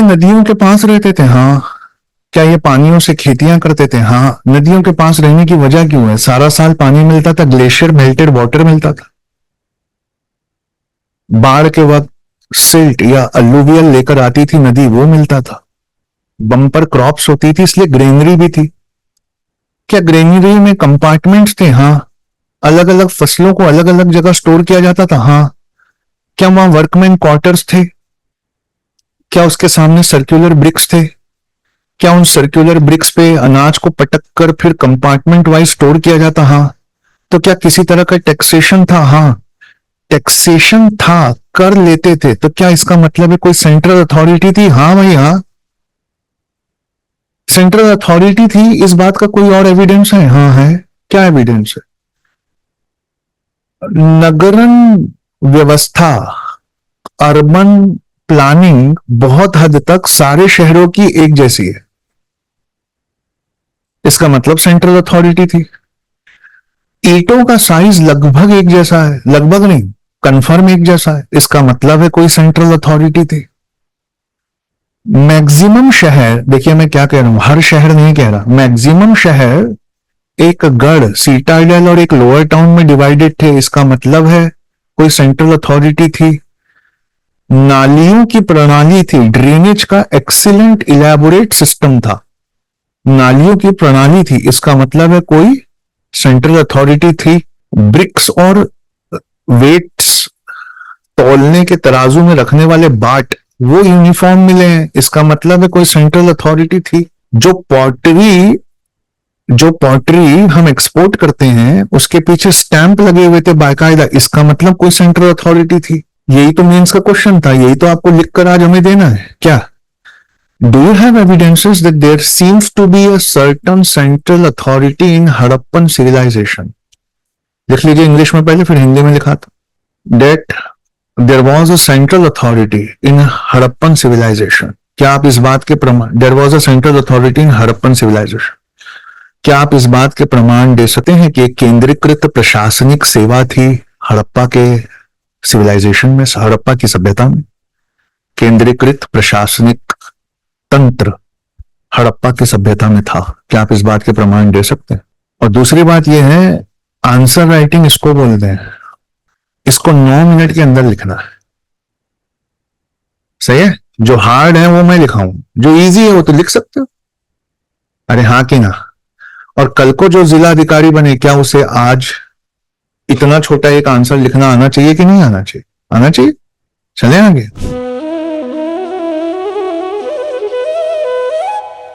नदियों के पास रहते थे? हाँ। क्या ये पानियों से खेतियां करते थे? हाँ। नदियों के पास रहने की वजह क्यों है? सारा साल पानी मिलता था, ग्लेशियर मेल्टेड वाटर मिलता था। बाढ़ के वक्त सिल्ट या अलुवियल लेकर आती थी नदी, वो मिलता था। बम्पर क्रॉप्स होती थी, इसलिए ग्रेनरी भी थी। क्या ग्रेनरी में कंपार्टमेंट्स थे? हाँ। अलग अलग फसलों को अलग अलग जगह स्टोर किया जाता था? हाँ। क्या वहां वर्कमैन क्वार्टर्स थे? क्या उसके सामने सर्कुलर ब्रिक्स थे? क्या उन सर्कुलर ब्रिक्स पे अनाज को पटक कर फिर कंपार्टमेंट वाइज स्टोर किया जाता? हाँ। तो क्या किसी तरह का टैक्सेशन था? हाँ, टैक्सेशन था, कर लेते थे। तो क्या इसका मतलब है कोई सेंट्रल अथॉरिटी थी? हाँ भाई हाँ, सेंट्रल अथॉरिटी थी। इस बात का कोई और एविडेंस है? हाँ है। क्या एविडेंस है? नगरन व्यवस्था, अर्बन प्लानिंग बहुत हद तक सारे शहरों की एक जैसी है। इसका मतलब सेंट्रल अथॉरिटी थी। ईंटों का साइज लगभग एक जैसा है, लगभग नहीं, कंफर्म एक जैसा है। इसका मतलब है कोई सेंट्रल अथॉरिटी थी। मैक्सिमम शहर, देखिए मैं क्या कह रहा हूं, हर शहर नहीं कह रहा, मैक्सिमम शहर एक गढ़, सीटाडेल और एक लोअर टाउन में डिवाइडेड थे। इसका मतलब है कोई सेंट्रल अथॉरिटी थी। नालियों की प्रणाली थी, ड्रेनेज का एक्सीलेंट इलेबोरेट सिस्टम था। नालियों की प्रणाली थी, इसका मतलब है कोई सेंट्रल अथॉरिटी थी। ब्रिक्स और वेट्स तौलने के तराजू में रखने वाले बाट वो यूनिफॉर्म मिले हैं, इसका मतलब है कोई सेंट्रल अथॉरिटी थी। जो पॉटरी हम एक्सपोर्ट करते हैं उसके पीछे स्टैंप लगे हुए थे बाकायदा, इसका मतलब कोई सेंट्रल अथॉरिटी थी। यही तो मेंस का क्वेश्चन था, यही तो आपको लिखकर आज हमें देना है। क्या do you have evidences that there seems to be a certain central authority in Harappan civilization? लिख लीजिए इंग्लिश में पहले, फिर हिंदी में लिखा था। That there was a central authority in Harappan civilization. क्या आप इस बात के प्रमाण, there was a central authority in Harappan civilization, क्या आप इस बात के प्रमाण दे सकते हैं कि एक केंद्रीकृत प्रशासनिक सेवा थी हड़प्पा के सिविलाइजेशन में, हड़प्पा की सभ्यता में? केंद्रीकृत प्रशासनिक तंत्र हड़प्पा की सभ्यता में था। क्या आप इस बात के प्रमाण दे सकते हैं? और दूसरी बात यह है, आंसर राइटिंग इसको बोलते हैं, इसको 9 मिनट के अंदर लिखना है। सही है? जो हार्ड है वो मैं लिखाऊं, जो इजी है वो तो लिख सकते हो। अरे हाँ कि ना? और कल को जो जिला अधिकारी बने, क्या उसे आज इतना छोटा एक आंसर लिखना आना चाहिए कि नहीं आना चाहिए? आना चाहिए। चले आगे।